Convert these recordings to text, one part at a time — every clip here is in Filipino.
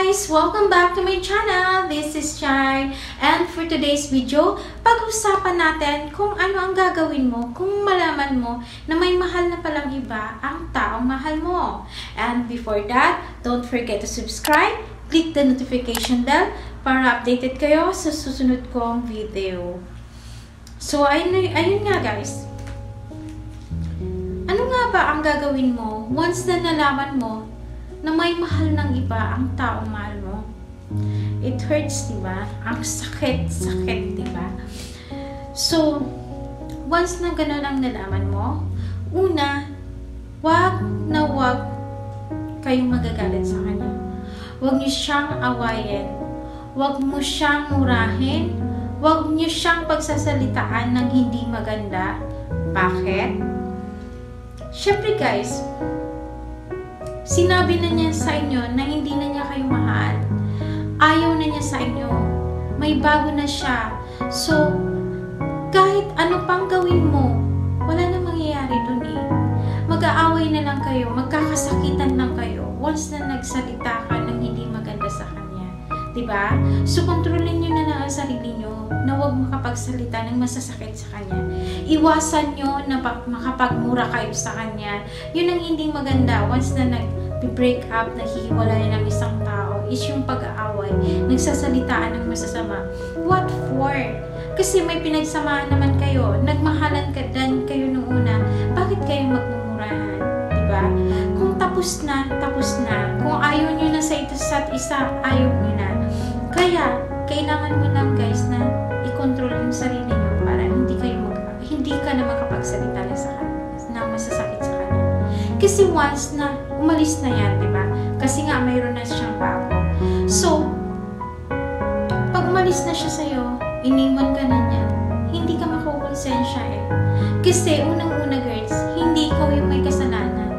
guys! Welcome back to my channel. This is Chai. And for today's video, pag-usapan natin kung ano ang gagawin mo kung malaman mo na may mahal na palang iba ang taong mahal mo. And before that, don't forget to subscribe, click the notification bell para updated kayo sa susunod kong video. So, ayun nga guys. Ano nga ba ang gagawin mo once na nalaman mo na may mahal ng iba ang taong mahal mo? It hurts, diba? Ang sakit, diba? So, once na gano'n ang nalaman mo, una, wag na wag kayong magagalit sa kanya. Wag niyo siyang awayin. Wag mo siyang murahin. Wag niyo siyang pagsasalitaan ng hindi maganda. Bakit? Siyempre guys, sinabi na niya sa inyo na hindi na niya kayo mahal. Ayaw na niya sa inyo. May bago na siya. So, kahit ano pang gawin mo, wala na mangyayari dun eh. Mag-aaway na lang kayo, magkakasakitan lang kayo once na nagsalita ka ng hindi maganda sa kanya. Diba? So, kontrolin nyo na lang ang sarili nyo na huwag makapagsalita ng masasakit sa kanya. Iwasan nyo na makapagmura kayo sa kanya. Yun ang hindi maganda. Once na nag-break up, naghihiwalay ng isang tao, is yung pag-aaway, nagsasalitaan ng masasama. What for? Kasi may pinagsamahan naman kayo. Nagmahalan dan kayo nung una. Bakit kayo magmumurahan? Diba? Kung tapos na, tapos na. Kung ayaw nyo na sa isa't isa, ayaw nyo na. Kaya, kailangan mo lang guys na i-control yung sarili nyo para hindi ka na makapagsalita na sa kanya, na masasakit sa kanya. Kasi once na umalis na yan, diba? Kasi nga mayroon na siyang bago. So, pag umalis na siya sa'yo, iniwan ka na niya, hindi ka makukonsensya eh. Kasi unang-una girls, hindi ikaw yung may kasalanan.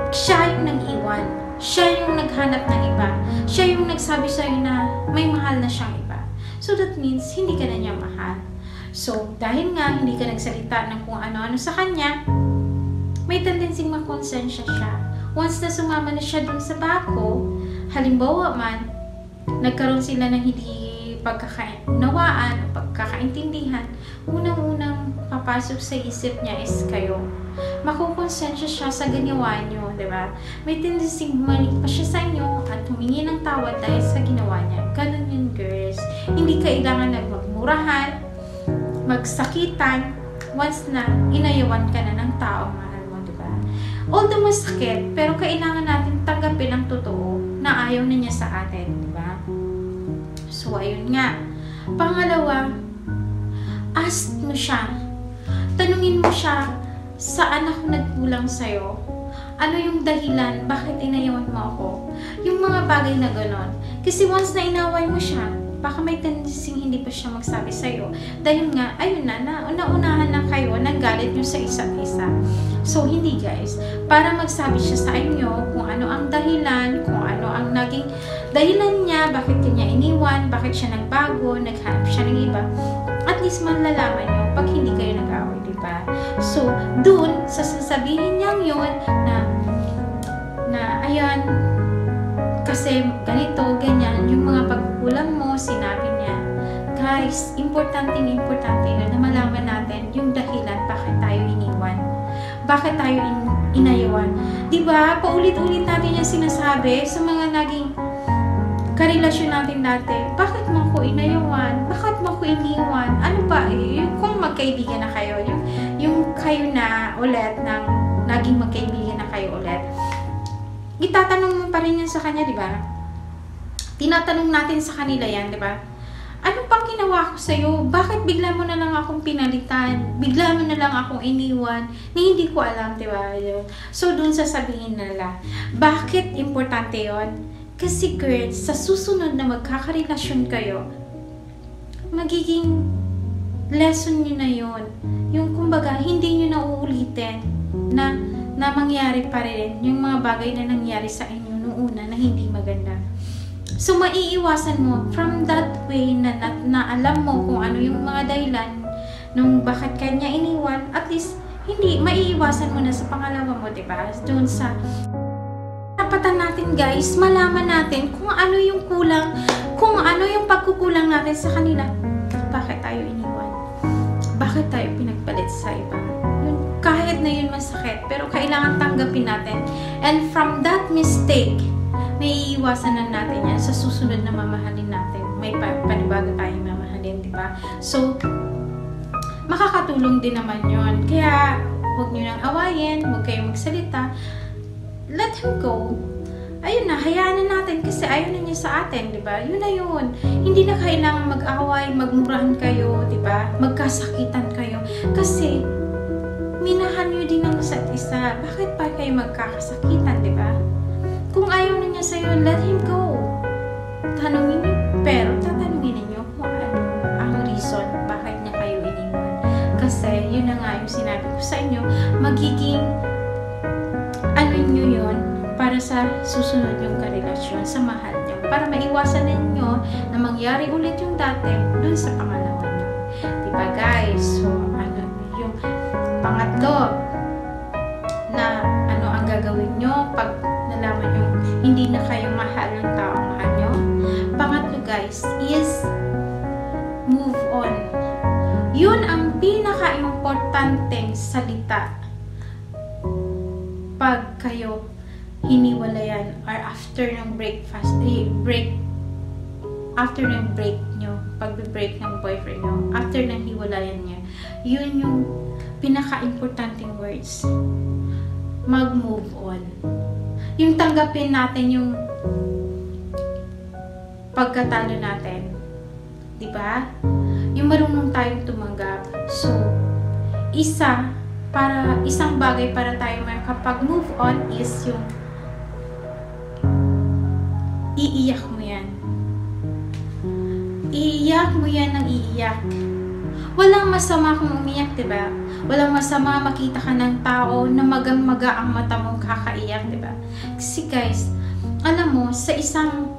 Siya yung nag-iwan. Siya yung naghanap ng iba. Siya yung nagsabi sa'yo na may mahal na siyang iba. So that means, hindi ka na niya mahal. So, dahil nga hindi ka nagsalita ng kung ano-ano sa kanya, may tendency makonsensya siya. Once na sumama na siya dun sa bako, halimbawa man, nagkaroon sila ng hindi pagkakaunawaan o pagkakaintindihan, unang-unang papasok sa isip niya is kayo. Makukonsensya siya sa ginawa niyo, diba? May tendency bumalik pa siya sa inyo at humingi ng tawad dahil sa ginawa niya. Ganun yun, girls. Hindi kailangan na magmurahan, magsakitan, once na inayawan ka na ng taong mahal mo, diba? Although masakit, pero kailangan natin tanggapin ang totoo na ayaw na niya sa atin, diba? So, ayun nga. Pangalawa, ask mo siya. Tanungin mo siya, saan ako nagkulang sa'yo? Ano yung dahilan? Bakit inayawan mo ako? Yung mga bagay na ganon. Kasi once na inaway mo siya, baka may tendency hindi pa siya magsabi sa'yo. Dahil nga, ayun na, naunahan na kayo, naggalit nyo sa isa't isa. So, hindi guys. Para magsabi siya sa inyo kung ano ang dahilan, kung ano ang naging dahilan niya, bakit kanya iniwan, bakit siya nagbago, naghanap siya ng iba. At least malalaman nyo pag hindi kayo nag-away, diba? So, dun, sa sasabihin niyang yun na ayan, kasi ganito, ganyan, yung mga pagkukulang mo, sinabi niya. Guys, importante yun na malaman natin yung dahilan bakit tayo iniwan. Bakit tayo inayawan. Diba? Paulit-ulit natin yung sinasabi sa mga naging karelasyon natin dati. Bakit mo ako inayawan? Bakit mo ako iniwan? Ano ba? Kung magkaibigan na kayo, yung kayo na ulit, naging magkaibigan na kayo ulit, itatanong mo pa rin yan sa kanya, di ba? Tinatanong natin sa kanila yan, di ba? Ano pang ginawa ko sa'yo? Bakit bigla mo na lang akong pinalitan? Bigla mo na lang akong iniwan? Na hindi ko alam, di ba? So, dun sasabihin nila, bakit importante yon? Kasi girls, sa susunod na magkakarelasyon kayo, magiging lesson nyo na yon. Yung kumbaga, hindi nyo na uulitin na mangyari pa rin yung mga bagay na nangyari sa inyo noong una na hindi maganda. So, maiiwasan mo from that way na alam mo kung ano yung mga dahilan nung bakit kanya iniwan, at least, hindi, maiiwasan mo na sa pangalawa mo, diba? Doon sa karapatan natin natin guys, malaman natin kung ano yung kulang, kung ano yung pagkukulang natin sa kanila. Bakit tayo iniwan? Bakit tayo pinagpalit sa iba? Yun, kahit na yun masakit, pero kailangan tanggapin natin. And from that mistake, may iiwasan na natin yan sa susunod na mamahalin natin. May panibago tayong mamahalin, di ba? So, makakatulong din naman yun. Kaya, huwag nyo nang awayin, huwag kayong magsalita. Let him go. Ayun na, hayaan na natin kasi ayaw na niya sa atin, di ba? Yun na yun. Hindi na kailangan mag-away, magmurahan kayo, di ba? Magkasakitan kayo. Kasi, minahal nyo din ang isa't isa. Bakit pa kayo magkakasakitan, di ba? Kung ayaw na niya sa'yo, let him go. Tanungin niyo, pero tatanungin niyo kung ano ang reason bakit niya kayo iniwan. Kasi, yun na nga yung sinabi ko sa inyo, magiging ano nyo yun para sa susunod yung karelasyon, sa mahal nyo. Para maiwasan ninyo na mangyari ulit yung dati dun sa pangalawa nyo. Diba guys? So, ano yung pangatlo na ano ang gagawin nyo pag nalaman nyo hindi na kayo mahal ng taong mahal nyo? Pangatlo guys is move on. Yun ang pinaka-importanteng salita pag kayo hiniwalayan or after ng after ng break nyo, pag-break ng boyfriend nyo, after ng hiwalayan nyo, yun yung pinaka-importanting words. Mag-move on. Yung tanggapin natin yung pagkatalo natin. Diba? Yung marunong tayong tumanggap. So, isang bagay para tayo makapag-move on is yung iiyak mo yan. Iiyak mo yan ng iiyak. Walang masama kung umiyak, diba? Walang masama makita ka ng tao na magang-maga ang mata mong kakaiyak, diba? Kasi guys, alam mo, sa isang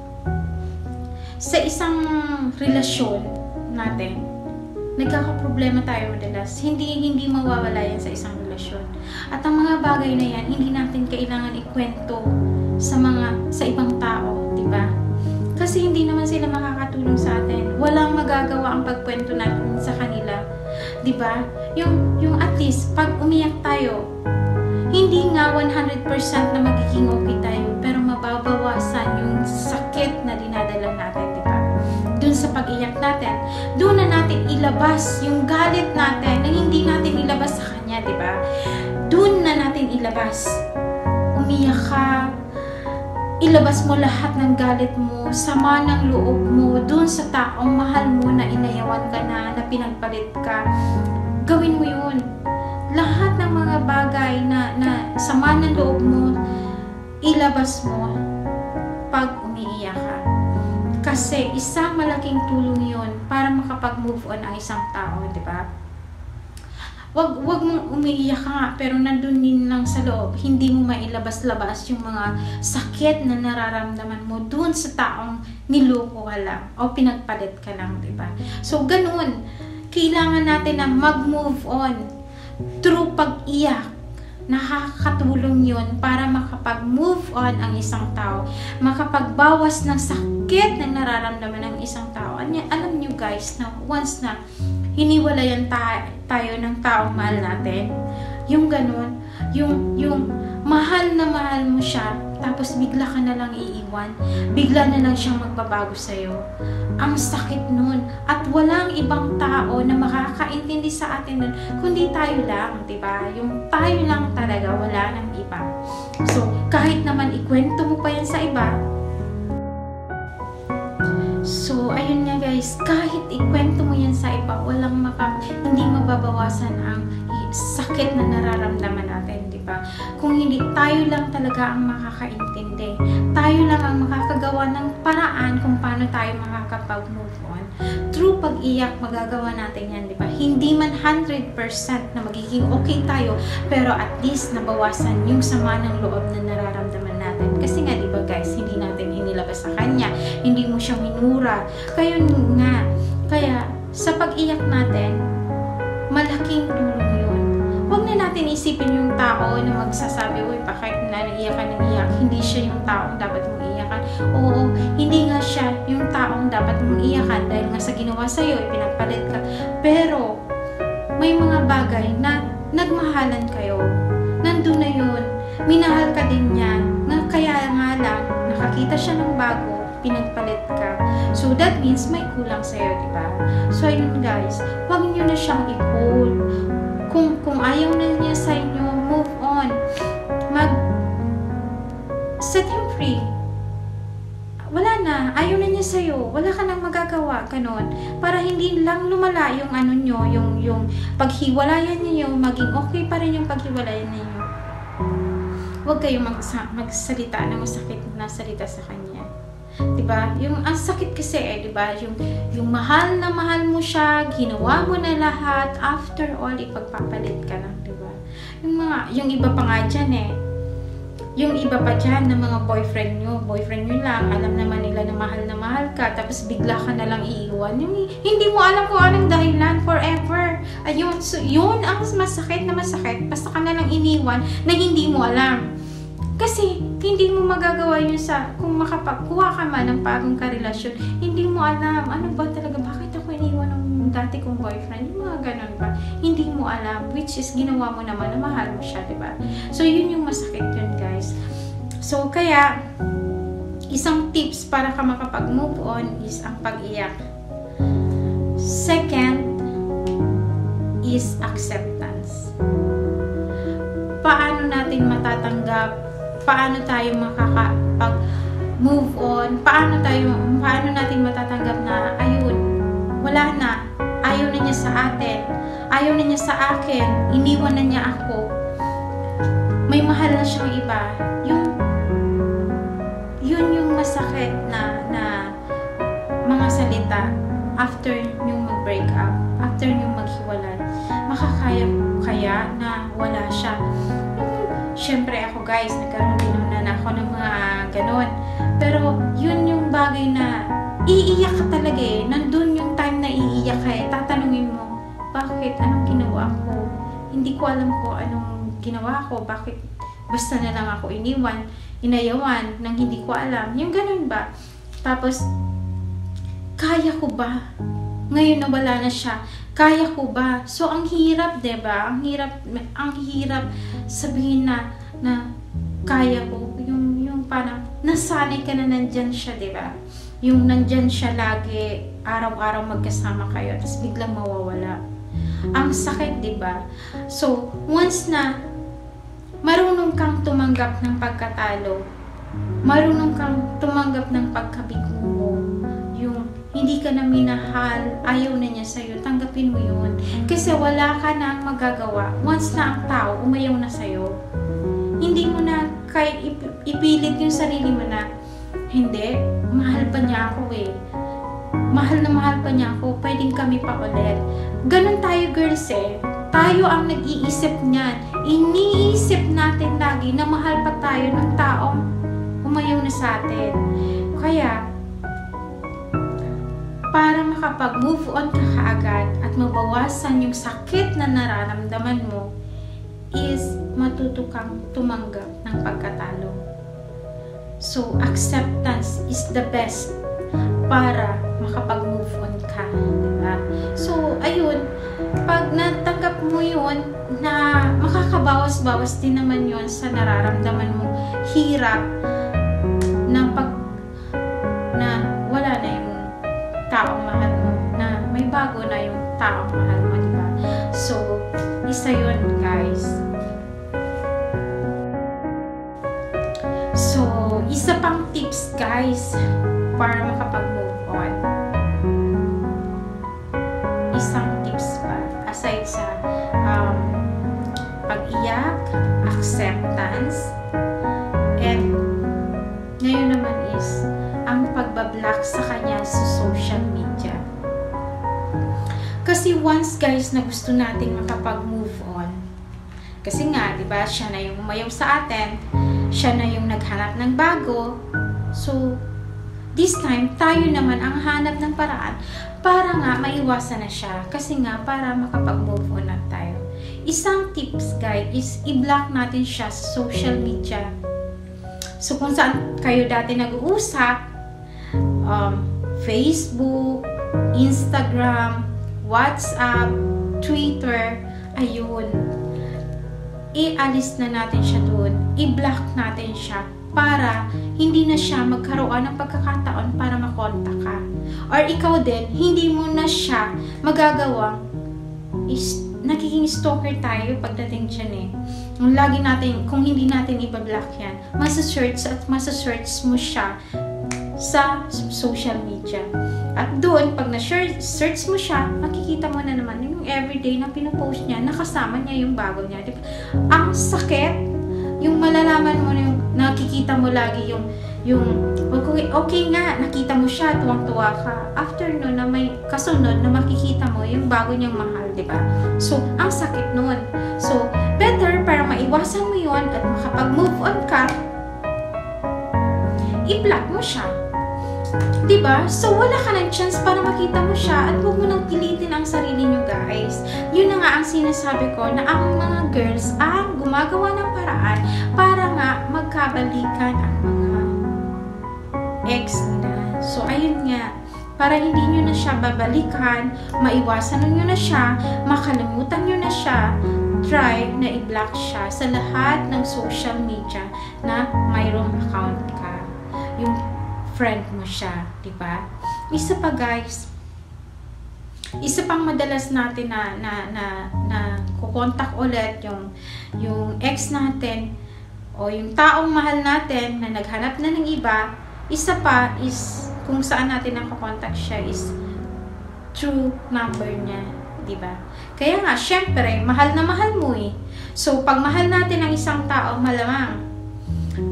relasyon natin, nagkakaproblema tayo madalas. Hindi mawawala yan sa isang relasyon. At ang mga bagay na yan, hindi natin kailangan ikwento sa ibang tao, di ba? Kasi hindi naman sila makakatulong sa atin. Walang magagawa ang pagkwento natin sa kanila, di ba? Yung at least pag umiyak tayo, hindi nga 100% na magiging okay tayo, pero mababawasan yung sakit na dinadala natin, di ba? Dun sa pag-iyak natin, doon na natin ilabas yung galit natin na hindi natin ilabas sa kanya, di ba? Doon na natin ilabas. Umiyak ka, ilabas mo lahat ng galit mo, sama ng loob mo, doon sa taong mahal mo na inayawan ka na pinagpalit ka. Gawin mo yun. Lahat ng mga bagay na sama ng loob mo, ilabas mo pag umiiyak ka. Kasi isang malaking tulong yun para makapag-move on ang isang tao, di ba? Wag mong umiiyak ka nga, pero nandun din lang sa loob, hindi mo mailabas-labas yung mga sakit na nararamdaman mo dun sa taong niloko ka lang o pinagpalit ka lang, di ba? So, ganun. Kailangan natin na mag-move on through pag-iyak. Nakakatulong yun para makapag-move on ang isang tao, makapagbawas ng sakit na nararamdaman ng isang tao. Alam nyo guys, na once na hiniwalayan tayo ng taong mahal natin, yung ganun, yung mahal na mahal mo siya, tapos bigla ka na lang iiwan, bigla na lang siyang magbabago sa'yo. Ang sakit nun. At walang ibang tao na makakaintindi sa atin nun, kundi tayo lang, diba? Yung tayo lang talaga, wala nang iba. So, kahit naman ikwento mo pa yan sa iba, so, ayun nga guys, kahit ikwento mo yan sa iba, hindi mababawasan ang sakit na nararamdaman natin, di ba? Kung hindi, tayo lang talaga ang makakaintindi. Tayo lang ang makakagawa ng paraan kung paano tayo makakapag-move on. Through pag-iyak, magagawa natin yan, di ba? Hindi man 100% na magiging okay tayo, pero at least nabawasan yung sama ng loob na nararamdaman natin. Kasi nga, di ba guys, hindi natin inilabas sa kanya, hindi mo siya minura. Kaya sa pag-iyak natin, malaking tulong yun. Huwag na natin isipin yung tao na magsasabi, uy, bakit naiiyak ka ng iyak? Hindi siya yung taong dapat mong iyakan. Oo, hindi nga siya yung taong dapat mong iyakan dahil nga sa ginawa sa'yo, pinagpalit ka. Pero, may mga bagay na nagmahalan kayo. Nandun na yun. Minahal ka din niya. Kaya nga lang, nakakita siya ng bago, pinagpalit ka. So, that means may kulang sa'yo, diba? So, ayun guys, huwag niyo na siyang i-hold. Kung ayaw na niya sa inyo, move on. Set him free. Wala na, ayaw na niya sa'yo. Wala ka nang magagawa, ganon. Para hindi lang lumala yung ano nyo, yung paghiwalayan niyo, maging okay pa rin yung paghiwalayan niyo. Huwag kayong magsalita ng masakit na salita sa kanya. Diba? Yung ang sakit kasi diba? Yung mahal na mahal mo siya, ginawa mo na lahat, after all, ipagpapalit ka lang, diba? Yung iba pa nga dyan yung iba pa dyan na mga boyfriend nyo lang, alam naman nila na mahal ka, tapos bigla ka na lang iiwan. Hindi mo alam kung anong dahilan forever. Ayun, so yun ang masakit na masakit, basta ka na lang iniwan na hindi mo alam. Kasi, hindi mo magagawa yun kung makapagkuha ka man ng bagong karelasyon, hindi mo alam, ano ba talaga, bakit ako iniwan ng dati kong boyfriend, yung mga ganun ba, hindi mo alam, which is ginawa mo naman na mahal mo siya, diba? So, yun yung masakit yun, guys. So, kaya, isang tips para ka makapag-move on is ang pag-iyak. Second is acceptance. Paano natin matatanggap? Paano tayo makakapag-move on? Paano natin matatanggap na, ayun, wala na, ayaw na niya sa atin, ayaw na niya sa akin, iniwan na niya ako, may mahal na siyang iba. Yun yung masakit na mga salita after nyo mag-break up, after nyo maghiwalay. Makakaya kaya na wala siya? Siyempre ako guys, nagkaroon din naman ako ng mga ganon. Pero yun yung bagay na iiyak ka talaga Nandun yung time na iiyak ka Tatanungin mo, bakit? Anong ginawa ko? Hindi ko alam ko anong ginawa ko. Bakit? Basta na lang ako inayawan nang hindi ko alam. Yung ganon ba? Tapos, kaya ko ba? Ngayon na wala na siya, kaya ko ba? So, ang hirap, diba? Ang hirap sabihin na kaya ko. Yung parang, nasanay ka na nandyan siya, diba? Yung nandyan siya lagi, araw-araw magkasama kayo, tapos biglang mawawala. Ang sakit, diba? So, once na marunong kang tumanggap ng pagkatalo, marunong kang tumanggap ng pagkabigo mo, yung hindi ka na minahal, ayaw na niya sa'yo, tanggapin mo yun. Kasi wala ka na magagawa. Once na ang tao, umayaw na sa'yo, hindi mo na kahit ipilit yung sarili mo na, hindi, mahal pa niya ako Mahal na mahal pa niya ako, pwedeng kami pa ulit. Ganon tayo girls Tayo ang nag-iisip niyan. Iniisip natin lagi na mahal pa tayo ng taong umayaw na sa atin. Kaya, para makapag-move on ka kaagad at mabawasan yung sakit na nararamdaman mo, is matuto kang tumanggap ng pagkatalo. So, acceptance is the best para makapag-move on ka. Diba? So, ayun, pag natanggap mo yun, na makakabawas-bawas din naman yun sa nararamdaman mo, hirap na wala na yung taong mahal mo, na may bago na yung taong mahal mo, diba? So, isa yun, guys. So, isa pang tips, guys, para makapag-move on. Isang tips pa, aside sa pag-iyak, acceptance, and ngayon naman is ang pagbablock sa kanya sa social media. Kasi once, guys, na gusto nating makapag-move on, kasi nga, di ba, siya na yung umayaw sa atin, siya na yung naghanap ng bago, so this time, tayo naman ang hanap ng paraan para nga maiwasan na siya, kasi nga, para makapag-move on na tayo. isang tips guys is i-block natin siya sa social media. So kung saan kayo dati nag-uusap, Facebook, Instagram, WhatsApp, Twitter, ayun, ialis na natin siya doon, i-block natin siya para hindi na siya magkaroon ng pagkakataon para makontak ka. Or ikaw din, hindi mo na siya magagawang nagiging stalker tayo pagdating dyan eh. Lagi natin, kung hindi natin ibablock yan, masa-search at masa-search mo siya sa social media. At doon, pag na-search mo siya, makikita mo na naman yung everyday na pinupost niya, nakasama niya yung bago niya. Diba? Ang sakit, yung malalaman mo na yung nakikita mo lagi yung okay nga, nakita mo siya, tuwang-tuwa ka. After nun, na may kasunod na makikita mo yung bago niyang mahal, diba? So, ang sakit nun. So, better para maiwasan mo yon at makapag-move on ka, i-block mo siya. Diba? So, wala ka ng chance para makita mo siya at huwag mo nang pilitin ang sarili nyo, guys. Yun na nga ang sinasabi ko na ang mga girls ang gumagawa ng paraan para nga magkabalikan ang mga ex nila. So, ayun nga. Para hindi nyo na siya babalikan, maiwasan nyo na siya, makalimutan nyo na siya, try na i-block siya sa lahat ng social media na mayroong account ka. Yung friend mo siya, di ba? Isa pa guys, isa pang madalas natin na kukontak ulit yung ex natin o yung taong mahal natin na naghanap na ng iba. Isa pa is kung saan natin nakakontak siya is true number niya, di ba? Kaya nga, syempre, mahal na mahal mo eh. So, pag mahal natin ang isang tao, malamang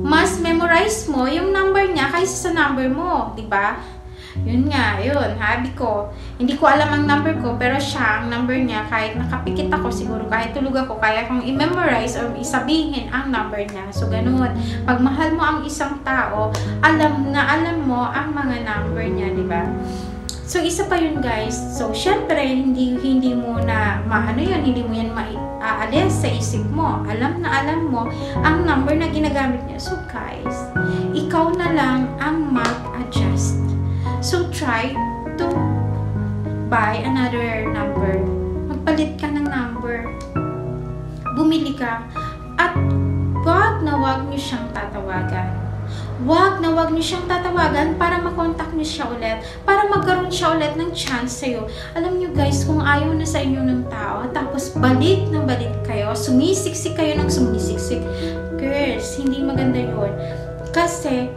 mas memorize mo yung number niya kaysa sa number mo, di ba? Yun nga, yun, habi ko. Hindi ko alam ang number ko, pero siya, ang number niya, kahit nakapikit ako, siguro kahit tulog ako, kaya kong i-memorize or isabihin ang number niya. So, ganun. Pag mahal mo ang isang tao, alam mo ang mga number niya, di ba? So, isa pa yun guys. So, syempre, hindi mo na hindi mo yan maaalis sa isip mo. Alam mo ang number na ginagamit niya. So, guys, ikaw na lang ang mag-adjust. So, try to buy another number. Magpalit ka ng number. Bumili ka. At wag niyo siyang tatawagan. Wag niyo siyang tatawagan para makontak niyo siya ulit, para magkaroon siya ulit ng chance sa'yo. Alam niyo guys, kung ayaw na sa inyo ng tao, tapos balik kayo, sumisiksik kayo ng sumisiksik, girls, hindi maganda yun. Kasi,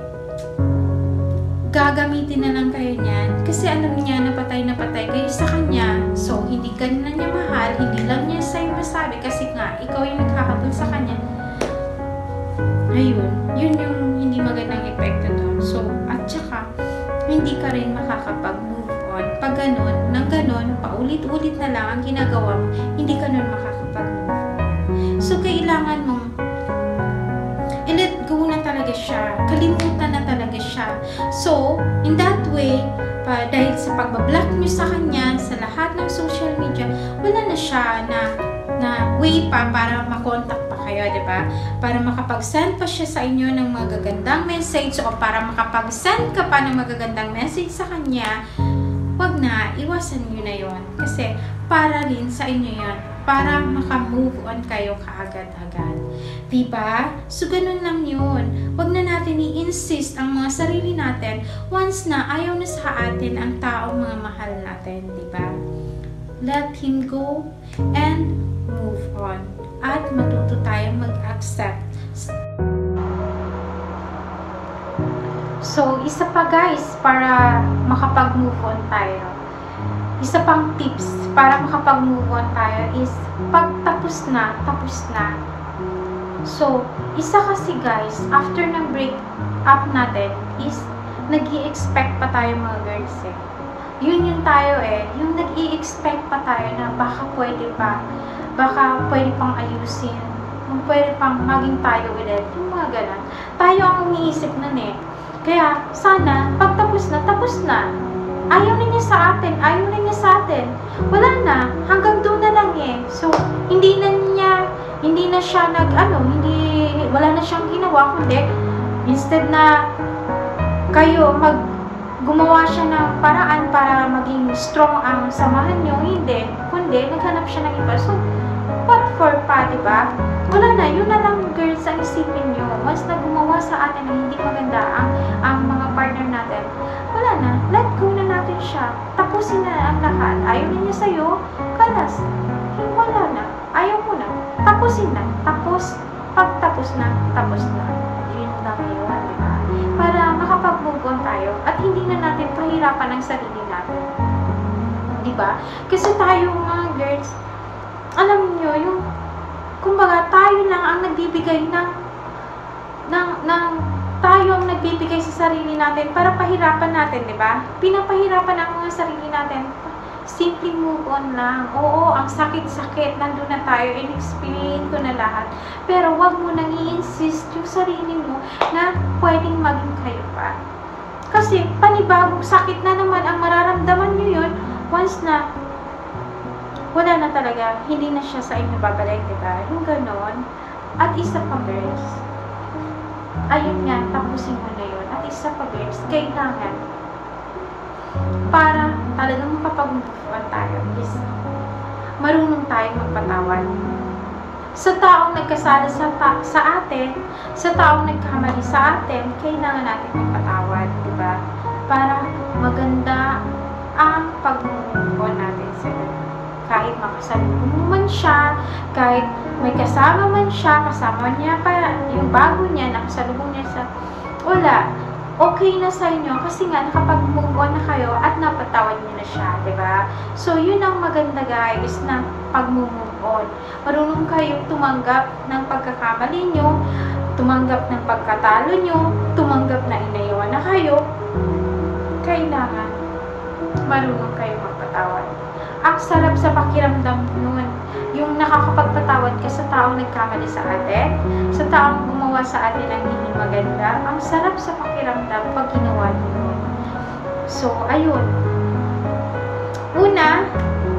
gagamitin na lang kayo niyan. Kasi alam niya na patay kayo sa kanya. So, hindi ka na niya mahal, hindi lang niya sa'yo masabi kasi nga, ikaw yung nagkakabul sa kanya. Ayun, yun yung hindi magandang epekto doon. So, at saka, hindi ka rin makakapag-move on. Pag ganun, nang ganun, paulit-ulit na lang ang ginagawa mo, hindi ka nun makakapag-move on. So, kailangan mong i-let go na talaga siya. Kalimutan na talaga siya. So, in that way, dahil sa pagbablock nyo sa kanya, sa lahat ng social media, wala na siya na way pa para makontak pa kayo, di ba? Para makapag-send pa siya sa inyo ng magagandang message o para makapag-send ka pa ng magagandang message sa kanya, wag na, iwasan nyo na yon. Kasi para rin sa inyo yon, para makamove on kayo kaagad-agad. Diba? So, ganun lang yun. Wag na natin i-insist ang mga sarili natin once na ayaw na sa atin ang taong mga mahal natin. Diba? Let him go and move on. At matuto tayong mag-accept. So, isa pa guys, para makapag-move on tayo. Isa pang tips para makapag-move on tayo is pag tapos na. So, isa kasi guys, after ng break up natin is nag-i-expect pa tayo mga girls eh. Yun tayo eh. Yung nag-i-expect pa tayo na baka pwede pang ayusin, pwede pang maging tayo ulit, yung mga ganun. Tayo ang umiisip nun eh. Kaya, sana, pag tapos na. Ayaw na niya sa atin. Wala na. Hanggang doon na lang eh. So, hindi na siya wala na siyang ginawa, kundi instead na kayo gumawa siya ng paraan para maging strong ang samahan nyo, hindi, kundi naghanap siya ng iba. So, what for pa, diba? Wala na, yun na lang girls ang isipin nyo. Once na gumawa sa atin na hindi maganda ang mga partner natin, wala na, let go na natin siya. Tapusin na ang lahat. Ayaw na niya sa'yo, kalas. Wala na, ayaw mo na. Tapusin na. Pagtapos na, tapos na. Yun lang yun, diba? Para makapag-move on tayo at hindi na natin pahirapan ang sarili natin. Diba? Kasi tayo mga girls, alam nyo, kumbaga, tayo lang ang nagbibigay tayo ang nagbibigay sa sarili natin para pahirapan natin, di ba? Pinapahirapan ang mga sarili natin. Simply move on lang. Oo, ang sakit-sakit, nandun na tayo, in-explain ko na lahat. Pero wag mo nang i-insist yung sarili mo na pwedeng maging kayo pa. Kasi panibagong sakit na naman ang mararamdaman nyo yun once na wala na talaga, hindi na siya sa inyo babalik, diba? Yung ganon. At isa pa, girls, ayun nga, tapusin mo na yun. At isa pa, girls, kailangan para talagang makapag-move tayo is marunong tayo magpatawad. Sa taong nagkasala sa atin, sa taong nagkamali sa atin, kailangan natin magpatawad, diba? Para maganda ang pag-move natin sa ganun. Kahit makasalubong mo man siya, kahit may kasama man siya, kasama niya pa yung bago niya, nakasalubong niya sa wala, okay na sa inyo kasi nga nakapag-move on na kayo at napatawad niyo na siya, diba? So, yun ang maganda guys na pag-move on. Marunong kayong tumanggap ng pagkakamali nyo, tumanggap ng pagkatalo nyo, tumanggap na inayawan na kayo. Kailangan marunong kayong magpatawad. Ang sarap sa pakiramdam nun. Yung nakakapagpatawad ka sa taong nagkamali sa atin, sa taong gumawa sa atin ng hindi maganda, ang sarap sa pakiramdam pag ginawa nyo. So, ayun. Una,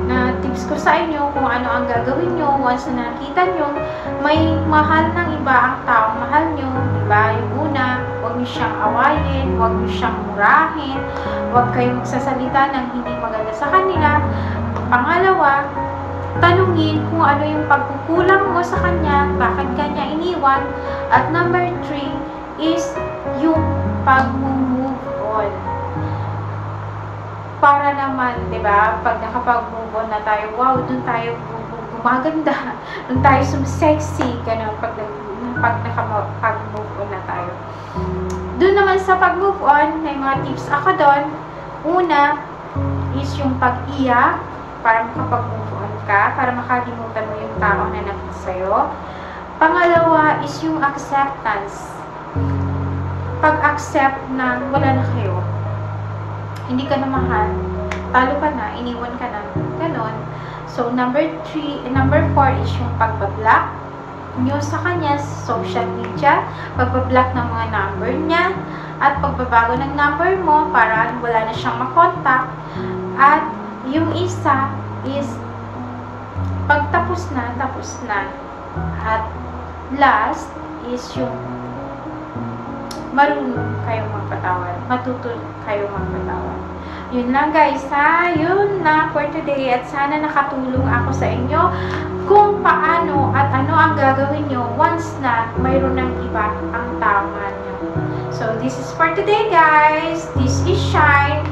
na tips ko sa inyo kung ano ang gagawin nyo once na nakita nyo, may mahal ng iba ang taong mahal nyo, diba? Yung una, huwag nyo siyang awayin, huwag nyo siyang murahin, huwag kayong magsasalita ng hindi maganda sa kanila. Pangalawa, tanungin kung ano yung pagkukulang mo sa kanya, bakit kanya iniwan. At number 3 is yung pag-move on. Para naman, di ba, pag nakapag-move on na tayo, wow, dun tayo gumaganda, dun tayo sumsexy, ganun, pag nakapag-move on na tayo. Dun naman sa pag-move on, may mga tips ako dun. Una is yung pag-iyak, para makapag-move on ka, para makalimutan mo yung tao na nakita sa'yo. Pangalawa is yung acceptance. Pag-accept na wala na kayo. Hindi ka na mahal. Talo ka na, iniwan ka na. Ganon. So, number 4 is yung pagbablock nyo sa kanya sa social media, pagbablock ng mga number niya, at pagbabago ng number mo para wala na siyang makontak. At yung isa is pagtapos na, tapos na. At last is yung marunong kayong magpatawad. Matuto kayong magpatawad. Yun lang guys ha. Yun na for today. At sana nakatulong ako sa inyo kung paano at ano ang gagawin nyo once na mayroon ng iba ang tama nyo. So this is for today guys. This is Shine.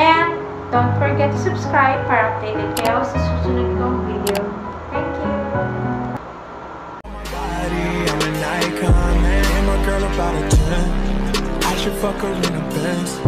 And don't forget to subscribe para updated kayo sa susunod kong video. Thank you! I should fuck her in the Benz.